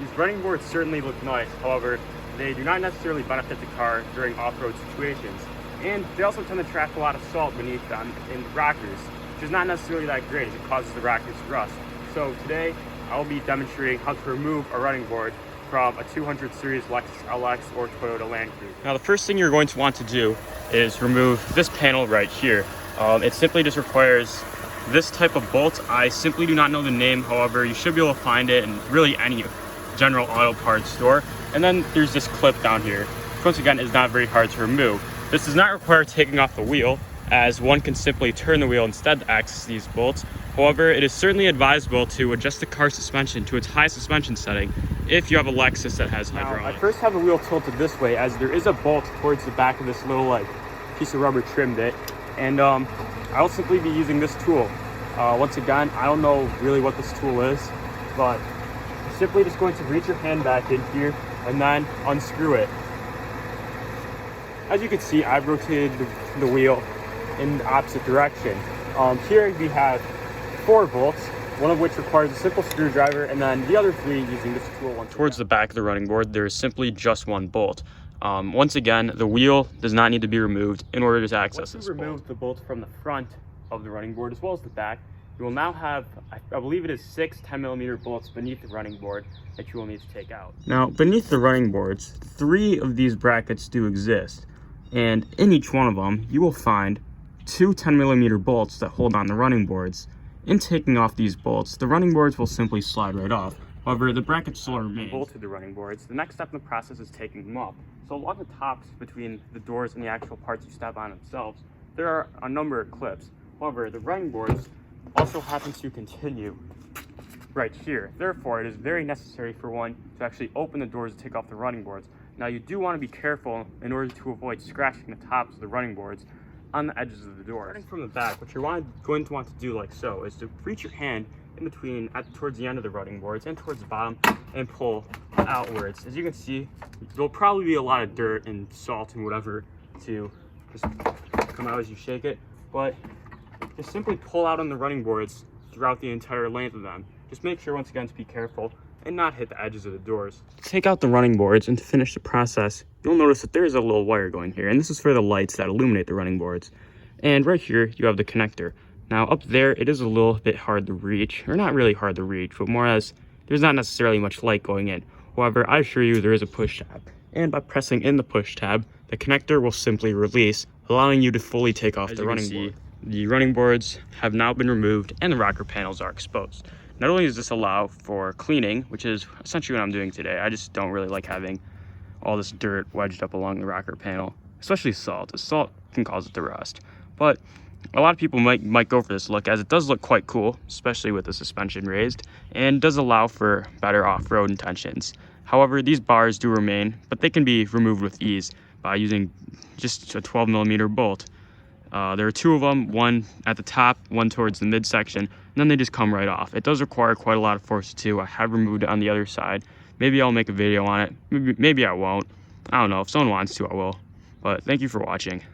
These running boards certainly look nice, however, they do not necessarily benefit the car during off-road situations. And they also tend to trap a lot of salt beneath them in the rockers, which is not necessarily that great as it causes the rockers to rust. So today, I'll be demonstrating how to remove a running board from a 200 series Lexus LX or Toyota Land Cruiser. Now the first thing you're going to want to do is remove this panel right here. It simply just requires this type of bolt. I simply do not know the name, however, you should be able to find it in really any general auto parts store. And then there's this clip down here, which once again is not very hard to remove. This does not require taking off the wheel, as one can simply turn the wheel instead to access these bolts. However, it is certainly advisable to adjust the car suspension to its high suspension setting if you have a Lexus that has hydraulic. I first have the wheel tilted this way, as there is a bolt towards the back of this little piece of rubber trim bit, and I'll simply be using this tool. Once again, I don't know really what this tool is, but you're simply just going to reach your hand back in here and then unscrew it. As you can see, I've rotated the wheel in the opposite direction. Here we have 4 bolts, one of which requires a simple screwdriver, and then the other 3 using this tool. Towards the back of the running board, there is simply just one bolt. Once again, the wheel does not need to be removed in order to access this bolt. Once you remove the bolt from the front of the running board as well as the back, you will now have, I believe it is 6 10mm bolts beneath the running board that you will need to take out. Now, beneath the running boards, 3 of these brackets do exist, and in each one of them, you will find 2 10mm bolts that hold on the running boards. In taking off these bolts, the running boards will simply slide right off. However, the brackets still remain. Bolted the running boards. The next step in the process is taking them off. So along the tops between the doors and the actual parts you step on themselves, there are a number of clips. However, the running boards also happen to continue right here. Therefore, it is very necessary for one to actually open the doors to take off the running boards. Now, you do want to be careful in order to avoid scratching the tops of the running boards on the edges of the door. Starting from the back, what you're going to want to do like so is to reach your hand in between towards the end of the running boards and towards the bottom and pull outwards. As you can see, there'll probably be a lot of dirt and salt and whatever to just come out as you shake it, but just simply pull out on the running boards throughout the entire length of them. Just make sure once again to be careful and not hit the edges of the doors. To take out the running boards and to finish the process, you'll notice that there is a little wire going here, and this is for the lights that illuminate the running boards. And right here, you have the connector. Now up there, it is a little bit hard to reach, or not really hard to reach, but more as there's not necessarily much light going in. However, I assure you there is a push tab, and by pressing in the push tab, the connector will simply release, allowing you to fully take off the running board. The running boards have now been removed and the rocker panels are exposed. Not only does this allow for cleaning, which is essentially what I'm doing today, I just don't really like having all this dirt wedged up along the rocker panel, especially salt. The salt can cause it to rust. But a lot of people might go for this look, as it does look quite cool, especially with the suspension raised, and does allow for better off-road intentions. However, these bars do remain, but they can be removed with ease by using just a 12mm bolt. There are 2 of them, one at the top, one towards the midsection, and then they just come right off. It does require quite a lot of force too. I have removed it on the other side. Maybe I'll make a video on it. Maybe I won't. I don't know. If someone wants to, I will. But thank you for watching.